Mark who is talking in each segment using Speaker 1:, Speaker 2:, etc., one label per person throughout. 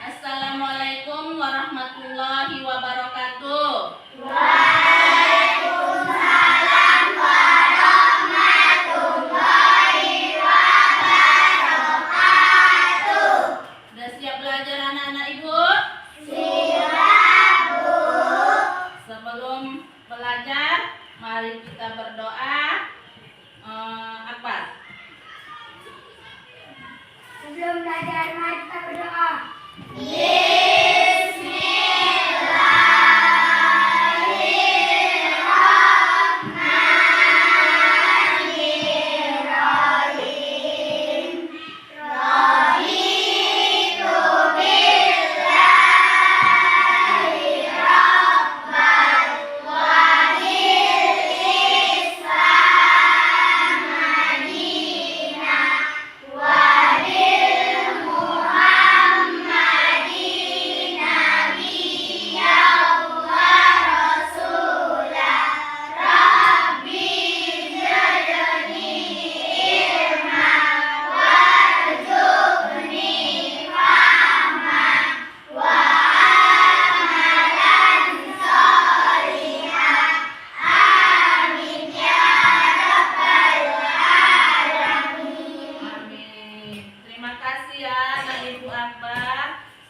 Speaker 1: Assalamualaikum warahmatullahi wabarakatuh.
Speaker 2: Waalaikumsalam warahmatullahi wabarakatuh.
Speaker 1: Sudah siap belajar anak-anak Ibu?
Speaker 2: Siap, Bu.
Speaker 1: Sebelum belajar, mari kita berdoa. Apa?
Speaker 2: Sebelum belajar, mari kita berdoa.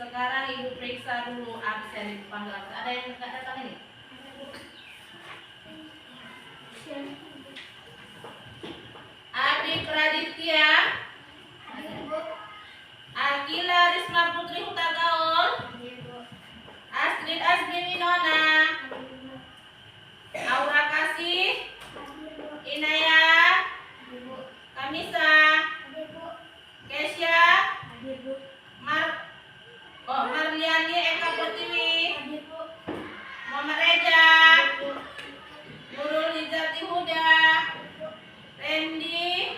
Speaker 1: Sekarang Ibu periksa dulu absen dipanggil absen. Ada yang nggak datang ini? Adik Raditya, Akila Risma Putri Hutagaul, Astrid Asmi Winona, Aura Kasih, Inaya, Kamisa, Kesya, Marliani Eka Pertiwi, Muhammad Reja, Nurul Hijati Huda, Randy.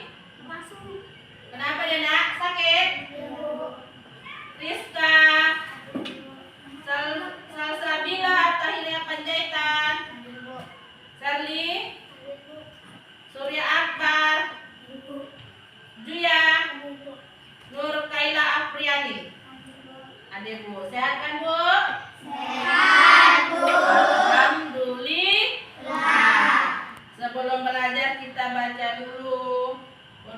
Speaker 1: Kenapa dia nak? Sakit? Rizka, Salsabila Attahilia Panjaitan, Serli, Surya Akbar, Juya, Nur Kaila Afriani. Adik Bu, sehat kan Bu?
Speaker 2: Sehat, Bu.
Speaker 1: Alhamdulillah. Sebelum belajar kita baca dulu.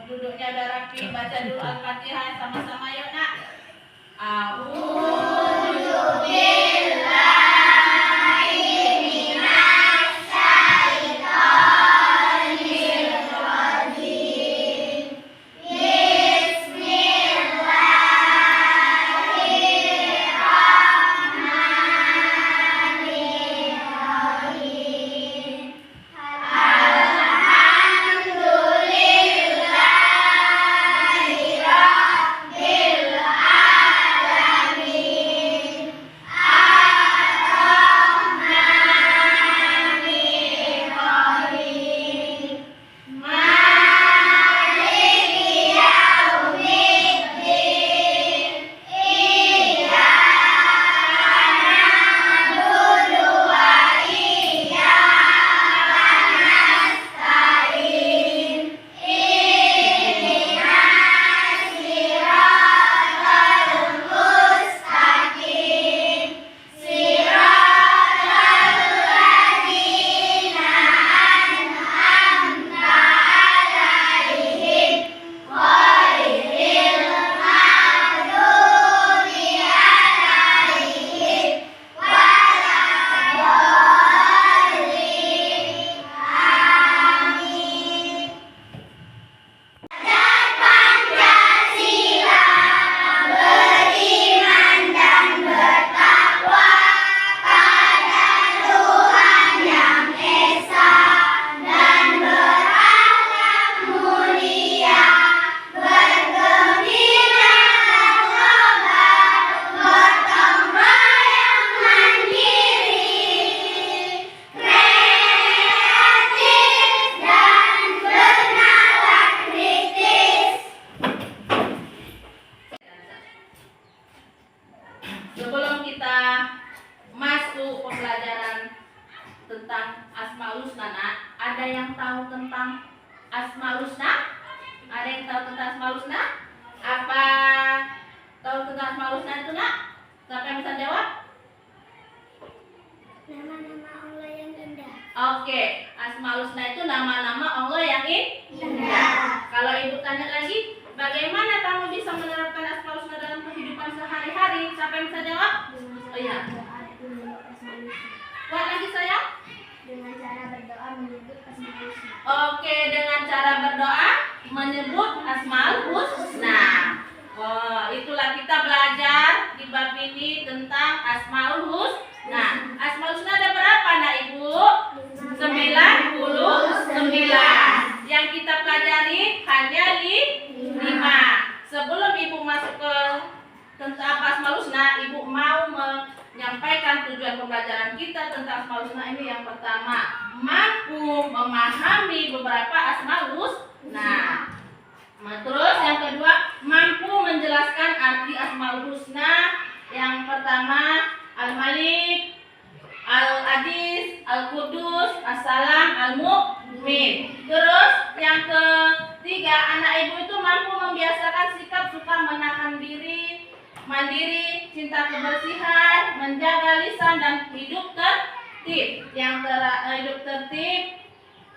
Speaker 1: Duduknya udah rapi, baca dulu Al-Fatihah sama-sama yuk nak. tentang Asmaul Husna, nak? Ada yang tahu tentang Asmaul Husna? Ada yang tahu tentang Asmaul Husna? Apa tahu tentang Asmaul Husna itu, nak? Siapa yang bisa jawab?
Speaker 2: Nama-nama Allah yang indah.
Speaker 1: Oke, Asmaul Husna itu nama-nama Allah yang indah. Kalau ibu tanya lagi, bagaimana kamu bisa menerapkan Asmaul Husna dalam kehidupan sehari-hari? Siapa yang bisa jawab? Oh iya. Kuat lagi sayang?
Speaker 2: Dengan cara berdoa menyebut Asmaul Husna.
Speaker 1: Oke, dengan cara berdoa menyebut Asmaul Husna. Oh, itulah kita belajar di bab ini tentang Asmaul Husna. Asmaul Husna ada berapa, nak ibu? 99. Yang kita pelajari hanya 5. Sebelum ibu masuk ke tentang Asmaul Husna, ibu mau menyampaikan tujuan pembelajaran kita tentang Asmaul Husna ini. Yang pertama, mampu memahami beberapa Asmaul Husna. Terus yang kedua, mampu menjelaskan arti Asmaul Husna. Yang pertama, Al-Malik, Al-Aziz, Al-Qudus, As-Salam, Al-Mu'min. Terus yang ketiga, anak ibu itu mampu membiasakan sikap suka menahan diri, mandiri, cinta kebersihan, menjaga lisan dan hidup tertib. Yang hidup tertib.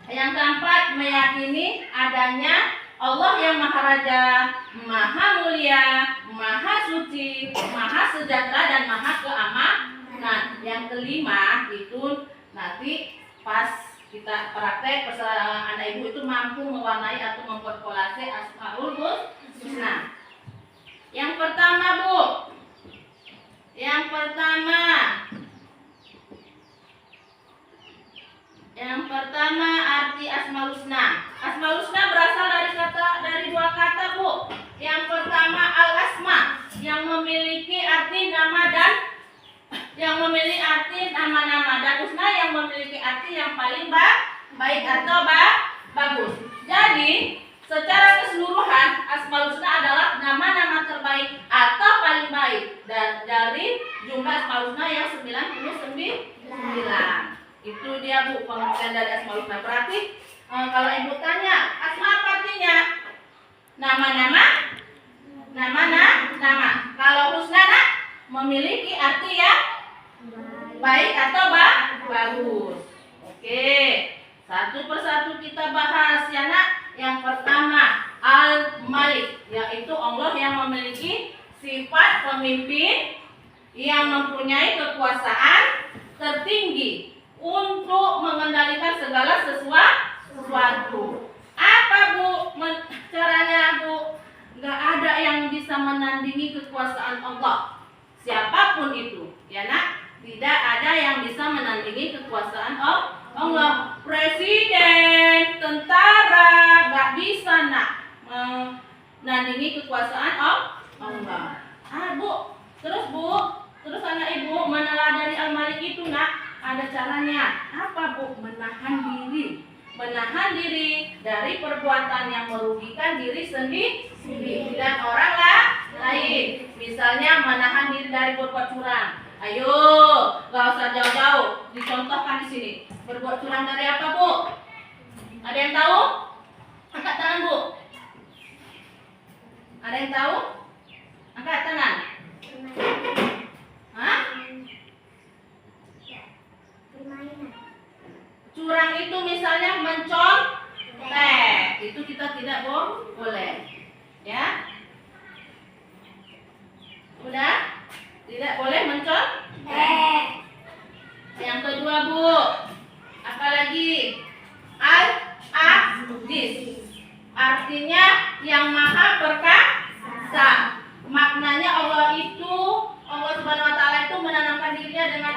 Speaker 1: Yang keempat, meyakini adanya Allah yang Maha Raja, Maha Mulia, Maha Suci, Maha Sejahtera dan Maha Keamanan. Yang kelima itu nanti pas kita praktek anak ibu itu mampu mewarnai atau memperkolase Asmaul Husna. Yang pertama, Bu. Yang pertama arti Asmaul Husna. Asmaul Husna berasal dari dua kata, Bu. Yang pertama al-asma, yang memiliki arti nama dan nama-nama, dan husna yang memiliki arti yang paling baik atau bagus. Jadi, secara keseluruhan Asmaul Husna adalah nama-nama terbaik atau paling baik dan dari jumlah Asmaul Husna yang 99. Itu dia, Bu, pengertian dari Asmaul Husna. Berarti kalau ibu tanya, asma apa artinya? Nama-nama. Kalau husna, nak, memiliki arti yang baik atau bagus. Oke, satu persatu kita bahas ya, nak. Yang pertama, Al-Malik, yaitu Allah yang memiliki sifat pemimpin yang mempunyai kekuasaan tertinggi untuk mengendalikan segala sesuatu. Apa, Bu, caranya, Bu? Gak ada yang bisa menandingi kekuasaan Allah, siapapun itu, ya, nak. Tidak ada yang bisa menandingi kekuasaan Allah. Presiden, tentara, gak bisa, nak, menandingi kekuasaan Allah. Bu, terus anak ibu meneladani Al-Malik itu, nak. Ada caranya. Apa, Bu? Menahan diri dari perbuatan yang merugikan diri sendiri dan orang lain. Misalnya menahan diri dari berbuat curang. Ayo, gak usah jauh-jauh, dicontohkan di sini. Berbuat curang dari apa, Bu? Ada yang tahu? Angkat tangan, Bu. Ada yang tahu? Angkat tangan. Hah? Curang itu misalnya mencontek, itu kita tidak boleh, ya. Udah? Tidak boleh mencontek. Yang kedua, Bu, apalagi? Al-Aziz, artinya yang maha perkasa. Maknanya Allah Subhanahu wa taala itu menamakan dirinya dengan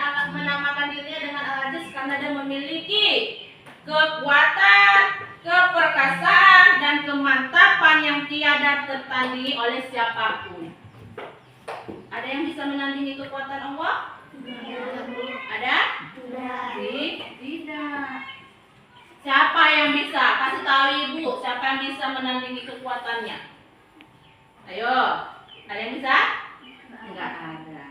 Speaker 1: Al-Aziz karena dia memiliki kekuatan, keperkasaan dan kemantapan yang tiada tertandingi oleh siapapun. Ada yang bisa menandingi kekuatan Allah? Ada? Tidak. Siapa yang bisa? Kasih tahu Ibu, siapa yang bisa menandingi kekuatannya? Ayo, ada yang bisa? Enggak ada.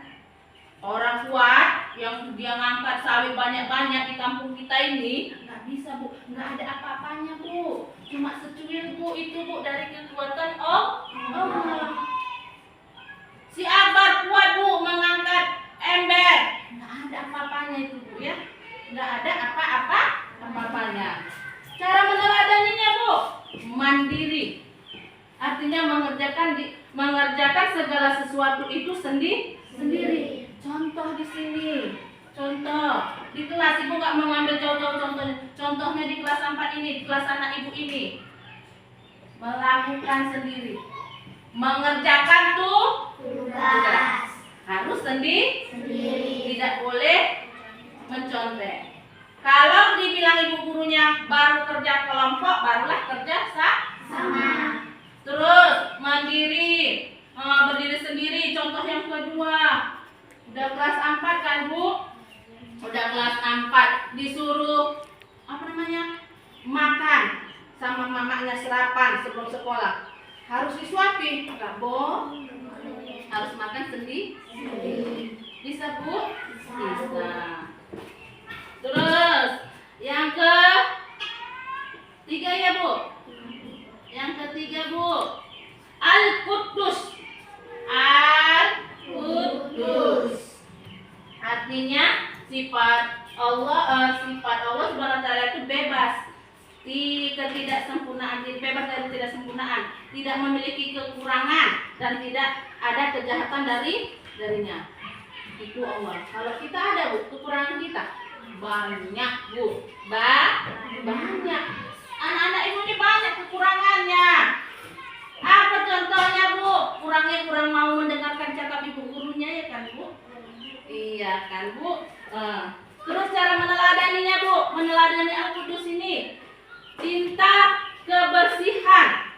Speaker 1: Orang kuat yang dia ngangkat sawit banyak-banyak di kampung kita ini, nggak bisa Bu, nggak ada apa-apanya Bu, cuma secuil Bu, itu Bu dari kekuatan Allah. Si Akbar kuat Bu mengangkat ember, nggak ada apa-apanya itu Bu ya, nggak ada apa-apanya. Cara meneladaninya Bu, mandiri, artinya mengerjakan segala sesuatu itu sendiri. Contoh di sini, contoh di kelas Ibu nggak mengambil contohnya di kelas 4 ini, di kelas anak Ibu ini, melakukan sendiri, mengerjakan tugas harus sendiri, tidak boleh mencontek. Kalau dibilang ibu gurunya baru kerja kelompok, barulah kerja sama. Terus mandiri, berdiri sendiri. Contoh yang kedua, udah kelas 4 kan Bu? Udah kelas 4 disuruh makan sama mamanya sarapan sebelum sekolah. Harus disuapin, enggak boleh. Harus makan sendiri. Bisa Bu? Bisa. Terus yang ketiga ya Bu. Yang ketiga Bu, Al-Quddus. Al-Quddus. Artinya sifat Allah Subhanahu wa taala itu bebas. Ketidaksempurnaan, bebas dari ketidaksempurnaan, tidak memiliki kekurangan dan tidak ada kejahatan darinya. Itu Allah. Kalau kita ada Bu, kekurangan kita banyak Bu, banyak. Anak-anak Ibu ini banyak kekurangannya. Apa contohnya Bu? Kurang mau mendengarkan cakap ibu gurunya ya kan Bu? Iya kan Bu? Terus cara meneladaninya Bu, meneladani Al-Quddus ini, cinta kebersihan.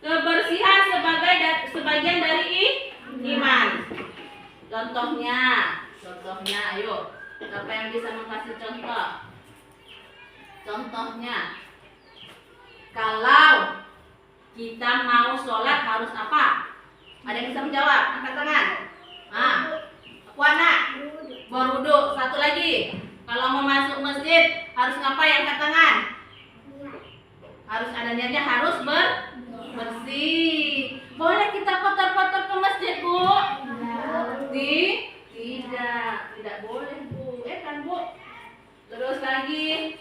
Speaker 1: Kebersihan sebagian dari iman. Contohnya ayo. Siapa yang bisa mengasih contoh? Contohnya, kalau kita mau sholat harus apa? Ada yang bisa menjawab? Angkat tangan. Berwudu. Satu lagi, kalau mau masuk masjid harus ngapain? Angkat tangan. Harus ada niatnya, harus bersih. Boleh kita kotor-kotor ke masjid Bu? Tidak boleh Bu. Kan Bu? Terus lagi,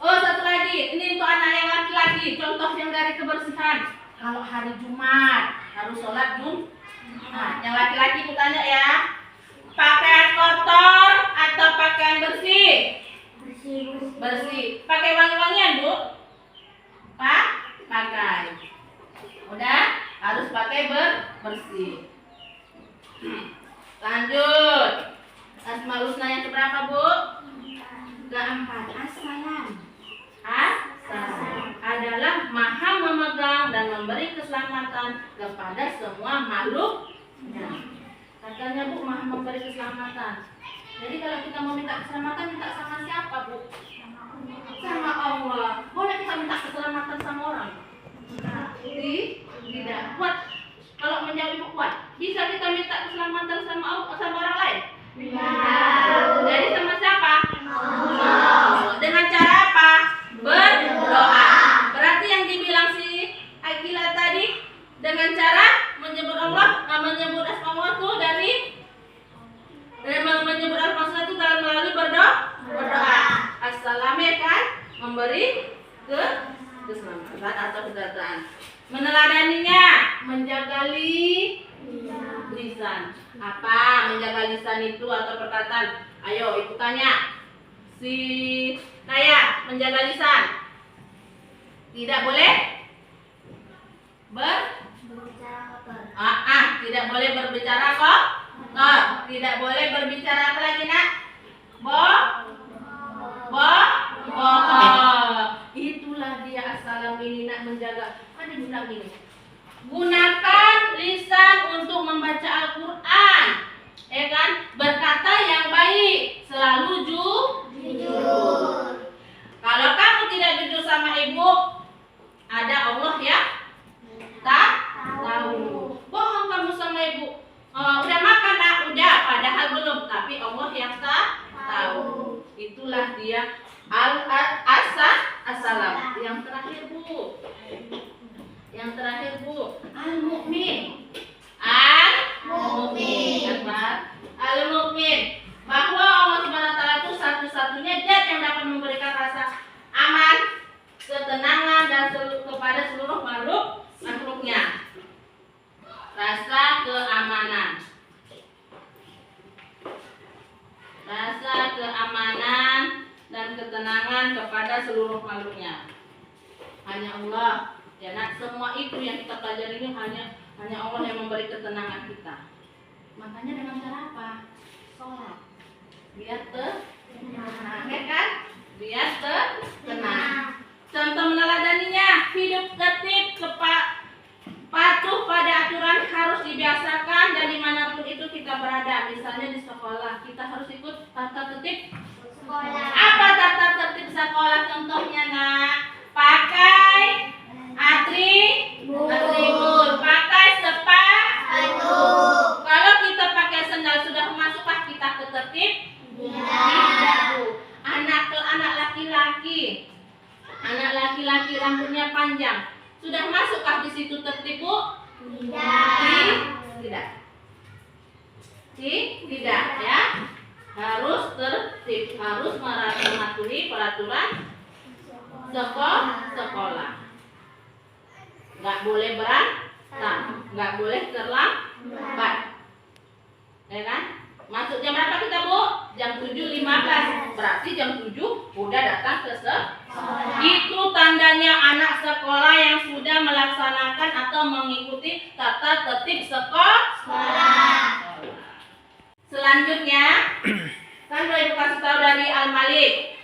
Speaker 1: satu lagi, ini untuk anak yang laki-laki, contoh yang dari kebersihan. Kalau hari Jumat harus sholat Jumat. Yang laki-laki aku tanya ya, pakaian kotor atau pakaian bersih? Bersih. Pakai wangi-wangian Bu? Pakai. Udah, harus pakai bersih. Lanjut. Asmaul Husna yang keberapa Bu? Keempat. Assalam adalah maha memegang dan memberi keselamatan kepada semua makhluk. Katanya Bu, maha memberi keselamatan. Jadi kalau kita mau minta keselamatan, minta sama siapa Bu? Sama Allah. Boleh kita minta keselamatan sama orang? Tidak. Kuat. Kalau menjawab Ibu kuat, bisa kita minta keselamatan sama orang lain? Jadi sama siapa? Allah. Dengan cara apa? Berdoa. Berarti yang dibilang si Akila tadi dengan cara menyebut Allah, menyebut asma Allah itu dari menyebut asma Allah itu melalui berdoa. Assalamu kan memberi keselamatan atau kesejahteraan. Meneladaninya, menjaga lisan. Apa menjaga lisan itu atau perkataan? Ayo Ibu tanya. Si Kaya, menjaga lisan. Tidak boleh
Speaker 2: berbicara kotor.
Speaker 1: Tidak boleh berbicara kok. Tidak boleh berbicara apa lagi Nak? Itulah dia assalam ini Nak, menjaga. Ada bilang ini. Gunakan lisan untuk membaca Al-Quran, ya kan? Berkata yang baik, selalu jujur. Kalau kamu tidak jujur sama Ibu, ada Allah ya? Tak tahu. Bohong kamu sama Ibu. Udah makan Nak? Udah, padahal belum. Tapi Itulah dia as-salam. Yang terakhir Bu. Yang terakhir Bu. Al-mu'min. Al-mu'min. Al-mu'min. Bahwa Allah Subhanahu wa taala itu satu-satunya zat yang dapat memberikan rasa aman, ketenangan dan kepada seluruh makhluknya. Rasa keamanan. Rasa keamanan dan ketenangan kepada seluruh makhluknya. Hanya Allah. Ya, nah, semua itu yang kita pelajari ini hanya Allah yang memberi ketenangan kita. Makanya dengan cara apa? Sholat. Biar tenang, ya kan? Biar tenang. Contoh meneladaninya, hidup tertib, patuh pada aturan harus dibiasakan dan dimanapun itu kita berada. Misalnya di sekolah, kita harus ikut tata tertib sekolah. Apa tata tertib sekolah contohnya, Nak? Pakai atribut, pakai sepatu. Kalau kita pakai sendal sudah masukkah kita ke tertib? Tidak, Bu. Anak laki-laki rambutnya panjang, sudah masukkah di situ tertib, Bu? Tidak ya. Harus tertib, harus mematuhi peraturan sekolah. Nggak boleh berantem, nggak boleh terlambat. Ya kan? Masuk jam berapa kita, Bu? Jam 7.15. Berarti jam 7 udah datang ke sekolah. Itu tandanya anak sekolah yang sudah melaksanakan atau mengikuti tata tertib sekolah. Selanjutnya, kan udah Ibu kasih tahu dari Al-Malik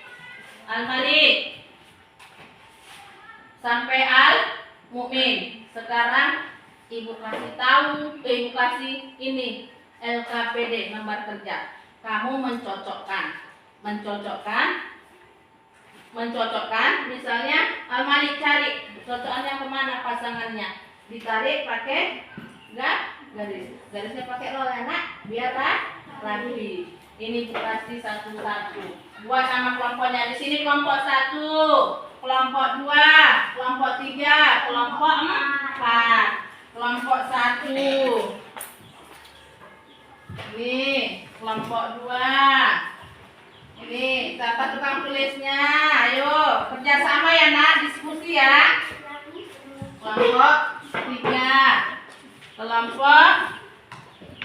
Speaker 1: sampai Al-Mu'min. Sekarang Ibu kasih ini LKPD, lembar kerja. Kamu mencocokkan, misalnya Al-Malik cari cocokannya kemana pasangannya, ditarik pakai garisnya pakai roller, Nak, biar rapi. Ini kasih satu-satu. Buat nama kelompoknya. Di sini kelompok 1, kelompok 2, kelompok 3, kelompok 4, kelompok 1. Ini kelompok 2. Ini siapa tukang tulisnya? Ayo kerjasama ya, Nak, diskusi ya. Kelompok 3, kelompok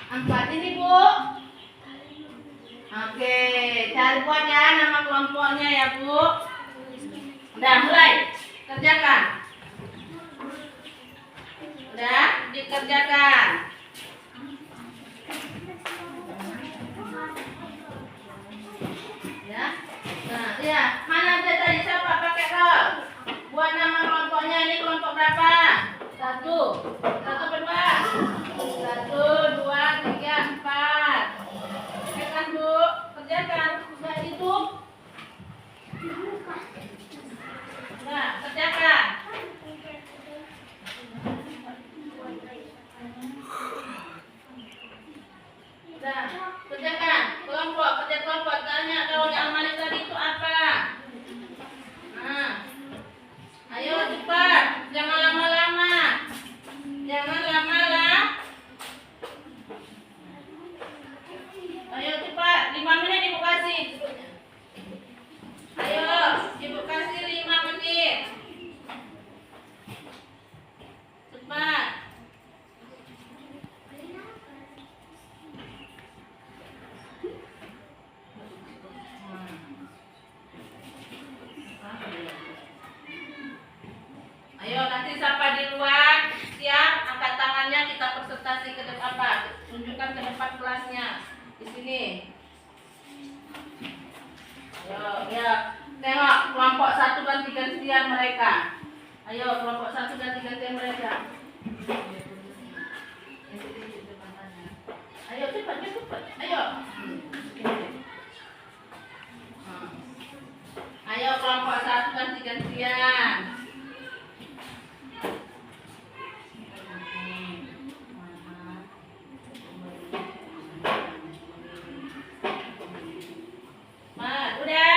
Speaker 1: 4 ini, Bu. Oke, cari buat ya nama kelompoknya ya, Bu. Udah mulai kerjakan. Udah dikerjakan. Ya. Nah, ya, mana dia tadi siapa pakai roll? Buat nama kelompoknya, ini kelompok berapa? 1 berdua. 1, 2, 3, 4. Kerjakan, Bu. Kerjakan. Sudah itu. Nah, kerjakan. Nah, kerjakan. Kerja kelompok. Tanya kalau yang Malik tadi itu apa? Nah, ayo cepat. Jangan lama-lama. Ayo cepat. 5 menit Ibu kasih. Ayo, Ibu kasih 5 menit. Cepat. Ayo nanti siapa di luar siap, angkat tangannya, kita presentasi ke depan apa? Tunjukkan ke depan kelasnya di sini. Ayo, ya, tengok kelompok 1 ganti-gantian mereka. Ayo kelompok 1 ganti-gantian mereka. Ayo cepat. Ayo. Ayo kelompok 1 ganti-gantian. Udah.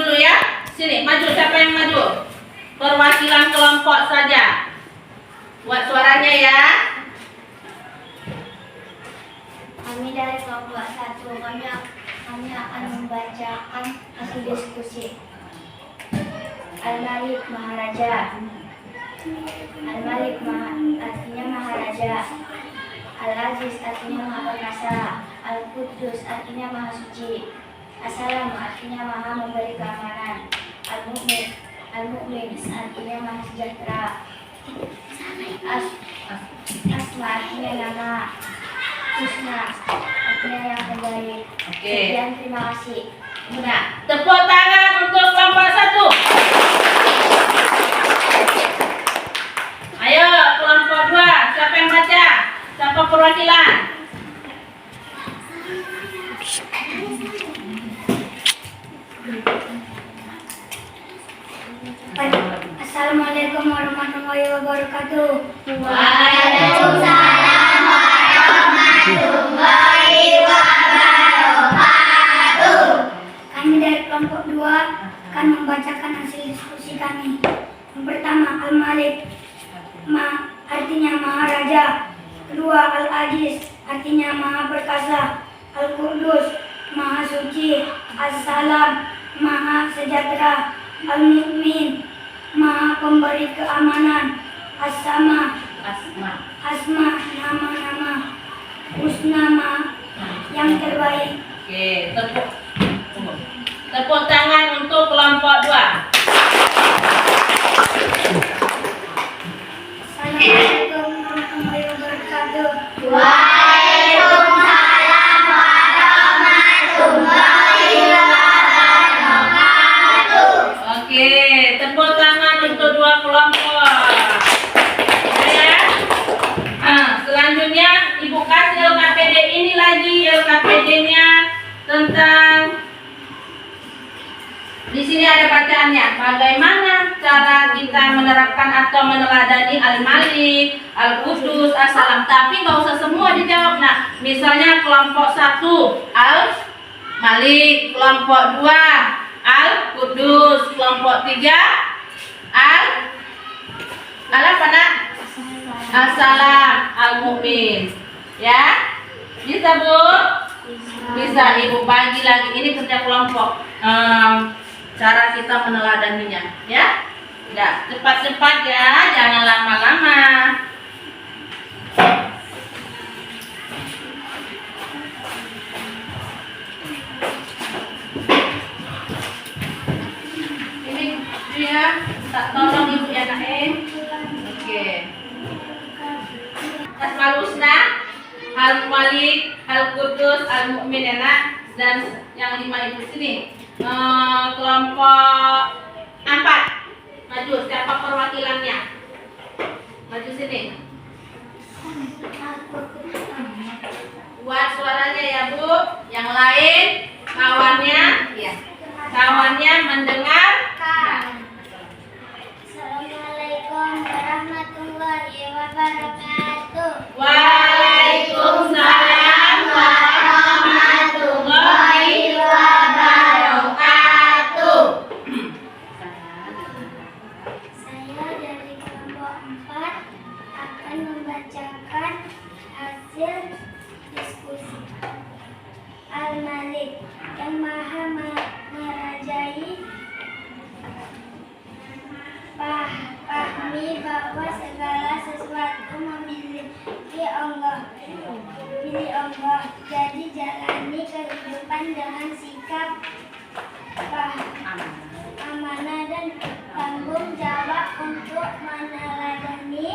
Speaker 1: dulu ya. Sini, maju. Siapa yang maju? Perwakilan kelompok saja. Buat suaranya ya.
Speaker 2: Kami dari kelompok 1. Kami akan membacakan hasil diskusi. Al-Malik Maharaja. Al-Malik artinya Maharaja. Al-Aziz artinya Maha Perkasa. Al-Qudus artinya Maha Suci. As-Salam artinya Maha memberi keamanan. Al-Mu'min artinya Maha Sejahtera. Asma artinya nama. Husna artinya yang terbaik.
Speaker 1: Oke.
Speaker 2: Sekian, terima kasih.
Speaker 1: Nah, tepuk tangan untuk kelompok 1. Ayo, kelompok 2. Siapa yang baca? Siapa perwakilan?
Speaker 2: Assalamualaikum warahmatullahi wabarakatuh.
Speaker 1: Waalaikumsalam
Speaker 2: warahmatullahi wabarakatuh. Kami dari kelompok 2 akan membacakan hasil diskusi kami. Yang pertama, Al-Malik artinya Maharaja. Kedua, Al-Aziz artinya Maha Perkasa. Al-Qudus Maha Suci. As-Salam Maha Sejahtera. Al-Mu'min Maha Pemberi Keamanan. Asma nama-nama. Husna yang terbaik.
Speaker 1: Oke, tepuk tangan untuk kelompok 2.
Speaker 2: Assalamualaikum warahmatullahi wabarakatuh.
Speaker 3: Waalaikumsalam warahmatullahi wabarakatuh.
Speaker 1: Oke, tepuk tangan untuk 2 kelompok. Ya. Selanjutnya Ibu kasih LKPD ini lagi. LKPD-nya tentang, di sini ada bacaannya. Bagaimana cara kita menerapkan atau meneladani Al-Malik, Al-Qudus, As-Salam. Tapi nggak usah semua dijawab. Nah, misalnya kelompok 1 Al-Malik, kelompok 2 Al-Qudus, kelompok 3 apa nak? As-Salam, Al-Mu'min. Ya, bisa Bu? Bisa. Ibu bagi lagi. Ini kerja kelompok. Cara kita meneladaninya, ya. Ya, cepat-cepat ya, jangan lama-lama. Ini dia, tak tolong Ibu ya nak. Oke. Asmaul Husna, Al-Malik, Al-Qudus, Al-Mu'min ya nak. Dan yang 5 Ibu sini. Kelompok 4 maju. Siapa perwakilannya? Maju sini. Buat suaranya ya Bu. Yang lain kawannya, ya. Kawannya mendengarkan.
Speaker 2: Assalamualaikum warahmatullahi wabarakatuh.
Speaker 1: Waalaikumsalam warahmatullahi wabarakatuh.
Speaker 2: Saya dari kelompok 4 akan membacakan hasil diskusi. Al-Malik yang Maha Merajai, pahami bahwa segala sesuatu memiliki Allah. Jadi jalani kehidupan dengan sikap amanah dan tanggung jawab untuk meneladani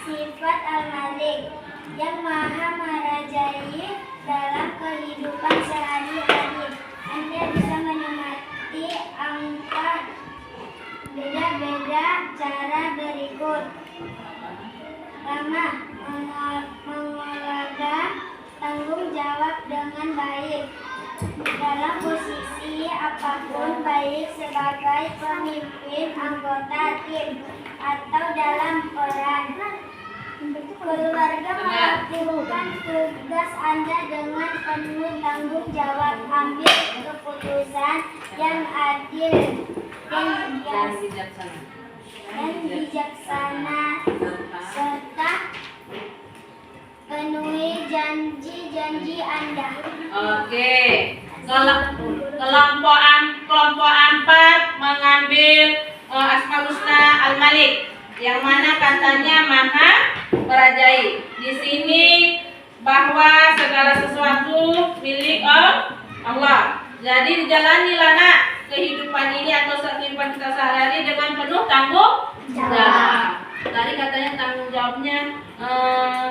Speaker 2: sifat Al-Malik yang Maha Merajai dalam kehidupan sehari-hari. Anda bisa menikmati angka beda-beda cara berikut. Pertama, mengelola tanggung jawab dengan baik dalam posisi apapun, baik sebagai pemimpin, anggota tim, atau dalam peran Keluarga melakukan tugas Anda dengan penuh tanggung jawab. Ambil keputusan yang adil dan bijaksana serta penuhi janji-janji Anda.
Speaker 1: Oke. Kelompok 4 mengambil Asmaul Husna Al-Malik, yang mana katanya Maha Merajai. Di sini bahwa segala sesuatu milik Allah. Jadi dijalanilah nak kehidupan ini atau kehidupan kita sehari-hari dengan penuh tanggung jawab. Tadi katanya tanggung jawabnya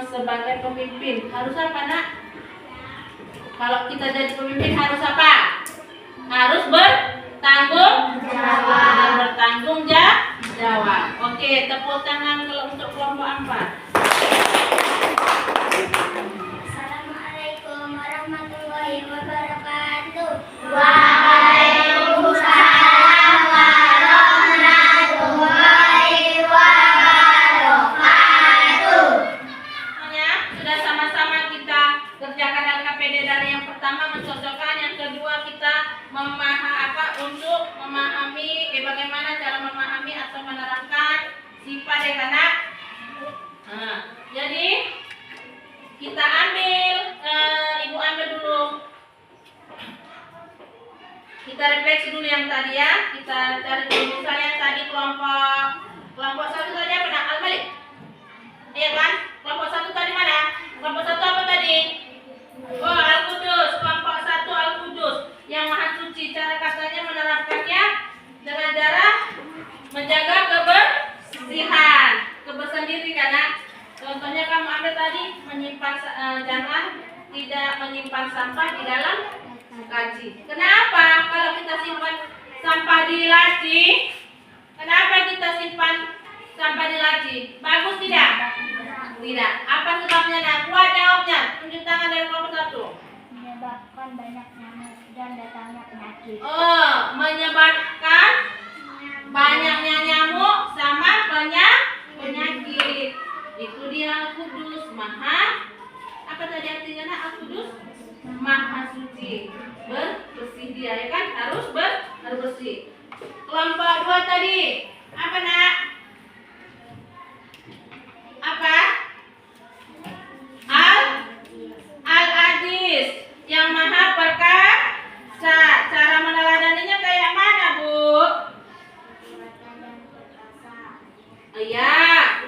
Speaker 1: sebagai pemimpin harus apa nak? Kalau kita jadi pemimpin harus apa? Harus bertanggung jawab dan bertanggung jawab. Oke, tepuk tangan kalau untuk kelompok 4.
Speaker 2: Assalamualaikum warahmatullahi wabarakatuh.
Speaker 3: Waalaikumsalam warahmatullahi wabarakatuh.
Speaker 1: Semuanya sudah sama-sama kita kerjakan LKPD dari yang pertama mencocokkan, yang kedua kita untuk memahami bagaimana cara memahami atau menerapkan sifat ya anak. Nah, jadi kita ambil, ibu ambil dulu. Kita refleksi dulu yang tadi ya. Kita cari dulu misalnya tadi kelompok 1 tadi apa nak? Al-Malik. Iya kan? Kelompok 1 tadi mana? Kelompok 1 apa tadi? Oh, Al-Qudus. Kelompok 1 Al-Qudus yang Maha Suci. Cara katanya menerapkannya dengan cara menjaga kebersihan. Kebersihan diri karena contohnya kamu ambil tadi menyimpan jangan tidak menyimpan sampah di dalam laci. Kenapa? Kalau kita simpan sampah di laci, kenapa kita simpan sampah di laci? Bagus tidak? Tidak. Apa sebabnya? Nah, kuat jawabnya. Tunjuk tangan dari kelompok 1.
Speaker 2: Menyebabkan banyak nyamuk dan datangnya penyakit.
Speaker 1: Oh, menyebabkan banyaknya nyamuk sama penyakit. Itu dia Al-Qudus, Maha. Apa tadi artinya nak? Al-Qudus Maha Suci. Bersih dia ya kan? Harus bersih. Kelompok 2 tadi apa nak? Apa? Al-Aziz yang Maha Perkasa. Cara meneladaninya kayak mana, Bu? Iya,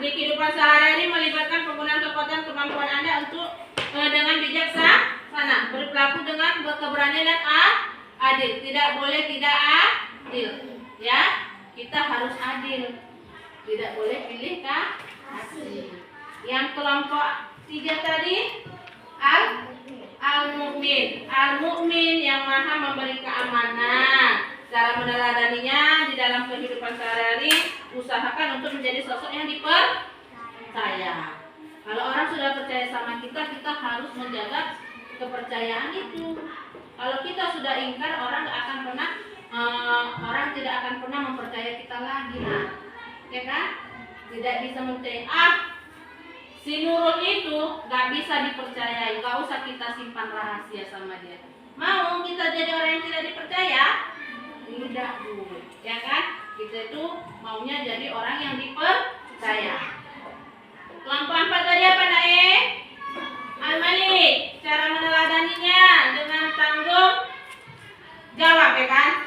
Speaker 1: di kehidupan sehari-hari melibatkan penggunaan kekuatan kemampuan Anda untuk dengan bijaksana, berperilaku dengan keberanian dan adil. Tidak boleh tidak adil. Ya, kita harus adil. Tidak boleh pilih kasih. Yang kelompok 3 tadi Al-Mu'min yang Maha memberi keamanan. Cara meneladaninya di dalam kehidupan sehari-hari, usahakan untuk menjadi sosok yang dipercaya. Kalau orang sudah percaya sama kita, kita harus menjaga kepercayaan itu. Kalau kita sudah ingkar, orang tidak akan pernah mempercaya kita lagi, nah, ya kan? Tidak bisa mempercayai. Si Nurul itu nggak bisa dipercayai, nggak usah kita simpan rahasia sama dia. Mau kita jadi orang yang tidak dipercaya? Tidak, Bu. Ya kan? Kita itu maunya jadi orang yang dipercaya. Kelompok 4 tadi apa, Nae? Al-Malik. Cara meneladaninya dengan tanggung jawab, ya kan?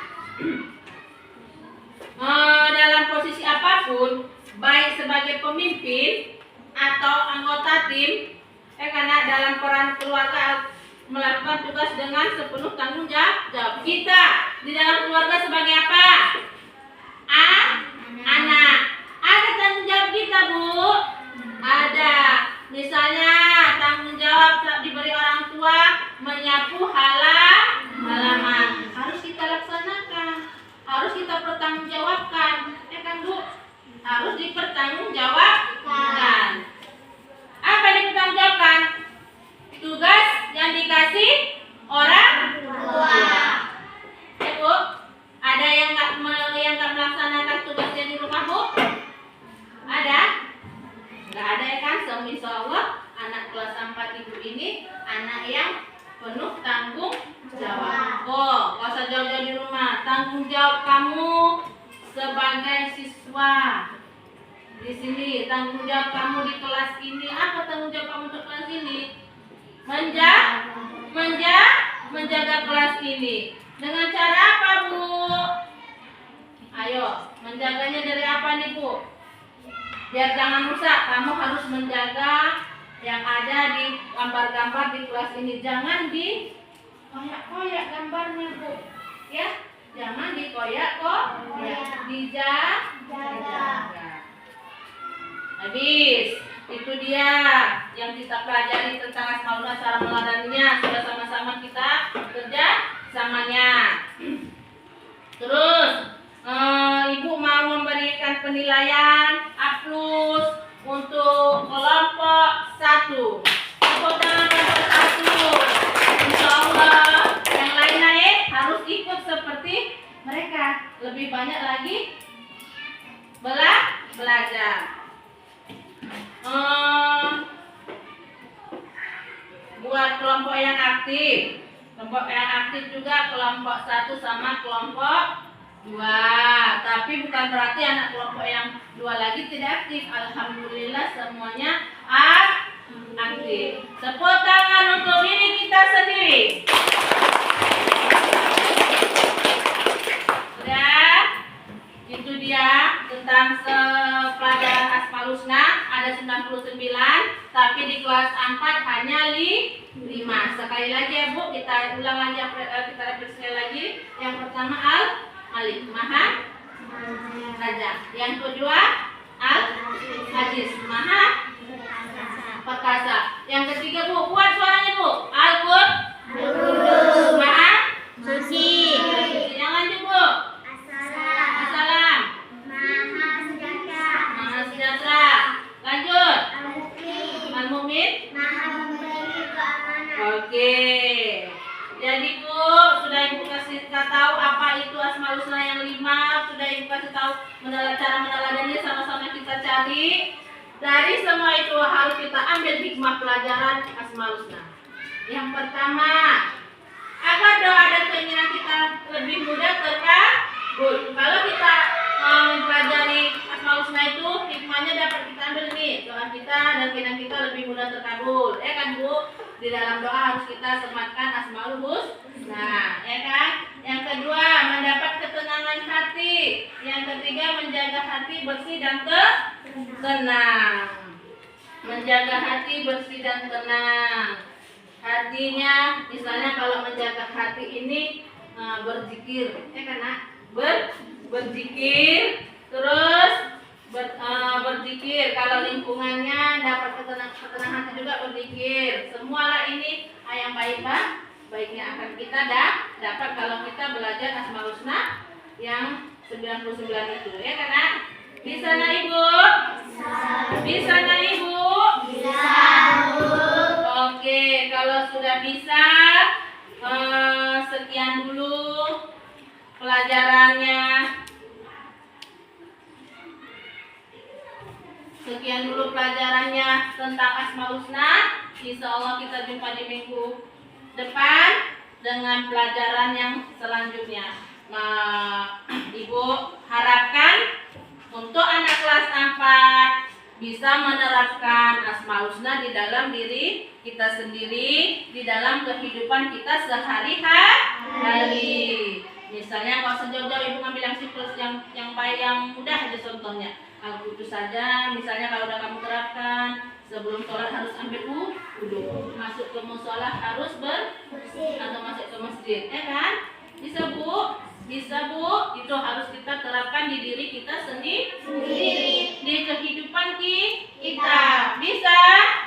Speaker 1: Dalam posisi apapun, baik sebagai pemimpin atau anggota tim, karena dalam peran keluarga melakukan tugas dengan sepenuh tanggung jawab. Kita di dalam keluarga sebagai apa? Anak. Ada tanggung jawab kita, Bu. Ada. Misalnya tanggung jawab diberi orang tua menyapu halaman. Harus kita laksanakan. Harus kita pertanggungjawabkan. Ya kan, Bu? Harus dipertanggungjawabkan. Apa yang dipertanggungjawabkan? Tugas yang dikasih orang tua. Ya, Bu? Ada yang nggak melaksanakan tugasnya di rumah, Bu? Ada? Nggak ada ya kan? anak yang penuh tanggung jawab. Oh, gak usah jauh-jauh di rumah. Tanggung jawab kamu sebagai siswa di sini. Tanggung jawab kamu di kelas ini. Apa tanggung jawab kamu untuk kelas ini? Menjaga kelas ini. Dengan cara apa, Bu? Ayo, menjaganya dari apa nih, Bu? Biar jangan rusak, kamu harus menjaga yang ada di gambar-gambar di kelas ini. Jangan di koyak-koyak gambarnya, Bu. Ya, jangan dikoyak-koyak. Dijaga. Habis. Itu dia yang kita pelajari tentang Asmaul Husna, cara meladaninya. Sudah sama-sama kita kerja samanya. Terus Ibu mau memberikan penilaian A+ untuk kelompok 1. Tepuk tangan kelompok 1. Insya Allah yang lain naik harus ikut seperti mereka. Lebih banyak lagi belajar. Buat kelompok yang aktif. Kelompok yang aktif juga kelompok 1 sama kelompok 2. Tapi bukan berarti anak kelompok yang 2 lagi tidak aktif. Alhamdulillah semuanya aktif. Tepuk tangan untuk diri kita sendiri. Sudah? Itu dia tentang pelajaran Asmaul Husna. Ada 99, tapi di kelas 4 hanya 5. Sekali lagi ya, Bu, kita ulang lagi, kita repeat sekali lagi. Yang pertama Alif, Maha Raja. Yang kedua Aziz, Maha Perkasa. Yang ketiga, Bu, kuat suaranya, Bu. Al-Qudus, Maha Suci. Yang lanjut, Bu. Assalam, Maha Sejahtera. Lanjut. Al-Mu'min. Oke. Jadi, Bu, sudah Ibu kasih tahu apa itu Asmaul Husna yang 5. Sudah Ibu kasih tahu cara meneladani, sama-sama kita cari. Dari semua itu harus kita ambil hikmah pelajaran Asmaul Husna. Yang pertama, agar doa dan keinginan kita lebih mudah terkabul. Kalau kita mempelajari Asmaul Husna itu, hikmahnya dapat kita ambil nih. Doa kita dan keinginan kita lebih mudah terkabul. Ya kan, Bu? Di dalam doa harus kita sematkan Asmaul Husna, ya kan? Yang kedua, mendapat ketenangan hati. Yang ketiga, menjaga hati bersih dan tenang. Menjaga hati bersih dan tenang. Hatinya, misalnya kalau menjaga hati ini berzikir, ya kan, Nak? Berzikir, terus berzikir. Kalau lingkungannya dapat ketenangan hati juga berzikir. Semualah ini yang baiknya akan kita dapat kalau kita belajar Asmaul Husna yang 99 itu, ya kan, Nak? Bisa, Nak, Ibu? Bisa, Nak, Ibu?
Speaker 3: Bisa, Bu.
Speaker 1: Oke, kalau sudah bisa, sekian dulu pelajarannya. Sekian dulu pelajarannya tentang Asmaul Husna. Insya Allah kita jumpa di minggu depan dengan pelajaran yang selanjutnya. Ibu harapkan untuk anak kelas 4 bisa menerapkan Asmaul Husna di dalam diri kita sendiri, di dalam kehidupan kita sehari-hari. Misalnya kalau sejauh-jauh Ibu ngambil yang simpel, yang baik, yang mudah aja contohnya. Al-Qudus saja, misalnya kalau udah kamu terapkan, sebelum sholat harus ambil wudhu, masuk ke musola harus bersih, atau masuk ke masjid, ya kan? Bisa, Bu? Bisa, Bu? Itu harus kita terapkan di diri kita sendiri, di kehidupan kita. Bisa?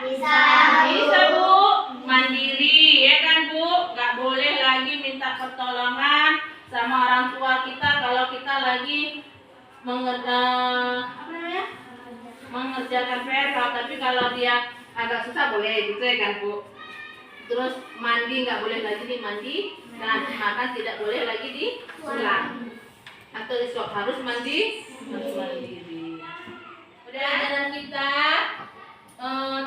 Speaker 3: Bisa,
Speaker 1: Bisa, Bu? Mandiri, ya kan, Bu? Gak boleh lagi minta pertolongan sama orang tua kita kalau kita lagi mengerjakan PR. Tapi kalau dia agak susah boleh gitu, ya kan, Bu? Terus mandi nggak boleh lagi dimandi, dan makan tidak boleh lagi diulang, atau iswak harus mandiri. Udah ajaran kita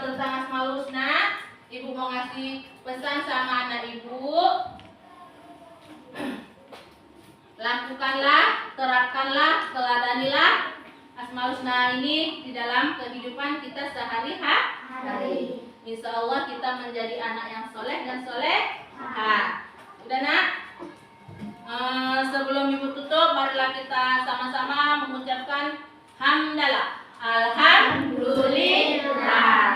Speaker 1: tentang Asmaul Husna. Ibu mau ngasih pesan sama anak ibu. Lakukanlah, terapkanlah, teladanilah Asmaul Husna ini di dalam kehidupan kita sehari-hari. Insya Allah kita menjadi anak yang soleh dan solehah. Udah nak? Sebelum ibu tutup, marilah kita sama-sama mengucapkan hamdalah. Alhamdulillah.